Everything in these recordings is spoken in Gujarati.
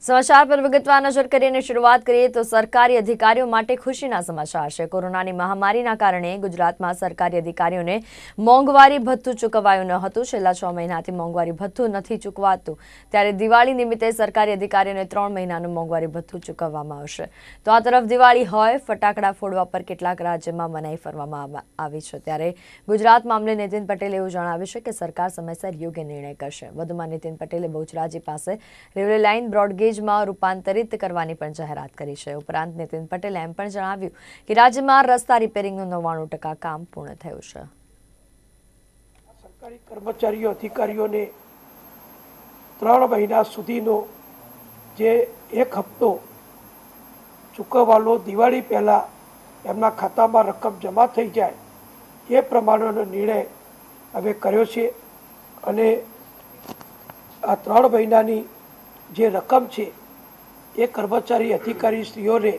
समाचार पर विगतवार नजर करीने शुरुआत करिए तो सरकारी अधिकारीओ माटे खुशीना समाचार छे। कोरोनानी महामारीना कारणे गुजरातमां सरकारी अधिकारीओने मोंघवारी भत्थुं चूकवायुं न हतुं। छेल्ला 6 महीनाथी मोंघवारी भत्थुं नथी चूकवातुं, त्यारे दिवाળી निमित्ते सरकारी अधिकारीओने 3 महीनानुं मोंघवारी भत्थुं चूकववामां आवशे। तो आ तरफ दिवाળી होय, फटाकડા फोड़वा पर કેટલાક રાજ્યમાં મનાઈ ફરવામાં આવી છે, ત્યારે ગુજરાત મામલે નીતિન પટેલે એવું જણાવ્યું છે કે સરકાર સમયસર યોગ્ય નિર્ણય કરશે। વધુમાં નીતિન પટેલે બહુચરાજી પાસે રેલવે લાઇન બ્રોડગેજ માં રૂપાંતરિત કરવાની પણ જાહેરાત કરી છે। ઉપરાંત નીતિન પટેલે એમ પણ જણાવ્યું કે રાજ્યમાં રસ્તા રિપેરિંગનું 99% કામ પૂર્ણ થયું છે। સરકારી કર્મચારીઓ અધિકારીઓને 3 મહિના સુધીનો જે એક હપ્તો ચૂકવવાનો દિવાળી પહેલા એમના ખાતામાં રકમ જમા થઈ જાય એ પ્રમાણેનો નિર્ણય હવે કર્યો છે અને આ 3 મહિનાની જે રકમ છે એ કર્મચારી અધિકારીશ્રીઓને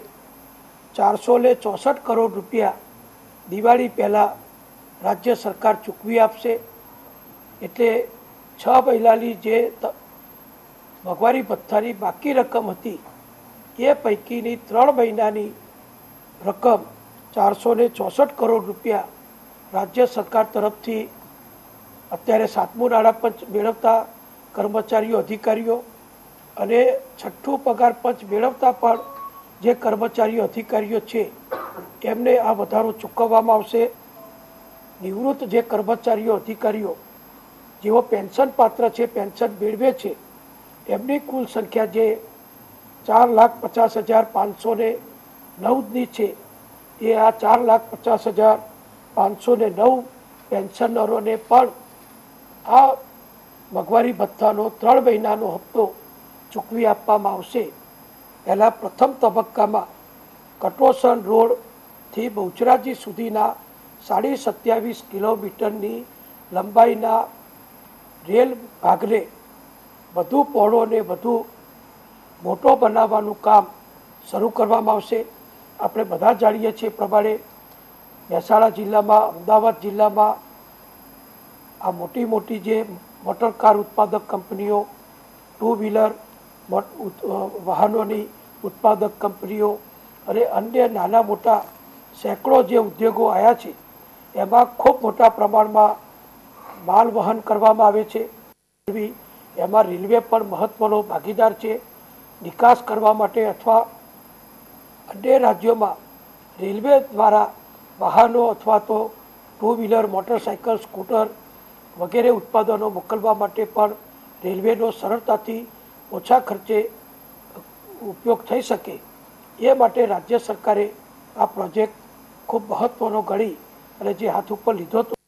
464 કરોડ રૂપિયા દિવાળી પહેલાં રાજ્ય સરકાર ચૂકવી આપશે। એટલે 6 મહિનાની જે મોંઘવારી ભથ્થાની બાકી રકમ હતી એ પૈકીની 3 મહિનાની રકમ 464 કરોડ રૂપિયા રાજ્ય સરકાર તરફથી અત્યારે 7મું નાણાપંચ મેળવતા કર્મચારીઓ અધિકારીઓ અને 6ઠું પગાર પંચ મેળવતા પણ જે કર્મચારીઓ અધિકારીઓ છે એમને આ વધારો ચૂકવવામાં આવશે। નિવૃત્ત જે કર્મચારીઓ અધિકારીઓ જેઓ પેન્શન પાત્ર છે, પેન્શન મેળવે છે, એમની કુલ સંખ્યા જે 4,50,509ની છે એ આ 4,50,509 પેન્શનરોને પણ આ મોંઘવારી ભથ્થાનો 3 મહિનાનો હપ્તો ચૂકવી આપવામાં આવશે। પહેલાં પ્રથમ તબક્કામાં કટોસણ રોડથી બહુચરાજી સુધીના 27.5 કિલોમીટરની લંબાઈના રેલ ભાગને વધુ પહોળો અને વધુ મોટો બનાવવાનું કામ શરૂ કરવામાં આવશે। આપણે બધા જાણીએ છીએ પ્રમાણે મહેસાણા જિલ્લામાં, અમદાવાદ જિલ્લામાં આ મોટી મોટી જે મોટર કાર ઉત્પાદક કંપનીઓ, 2 વ્હીલર વાહનોની ઉત્પાદક કંપનીઓ અને અન્ય નાના મોટા સેંકડો જે ઉદ્યોગો આવ્યા છે એમાં ખૂબ મોટા પ્રમાણમાં માલ વહન કરવામાં આવે છે। એમાં રેલવે પણ મહત્વનો ભાગીદાર છે। નિકાસ કરવા માટે અથવા અન્ય રાજ્યોમાં રેલવે દ્વારા વાહનો અથવા તો 2 વ્હીલર, મોટરસાઇકલ, સ્કૂટર વગેરે ઉત્પાદનો મોકલવા માટે પણ રેલવેનો સરળતાથી ઓછા ખર્ચે ઉપયોગ થઈ શકે એ માટે રાજ્ય સરકારે આ પ્રોજેક્ટ ખૂબ મહત્વનો ગણી અને જે હાથ ઉપર લીધો હતો।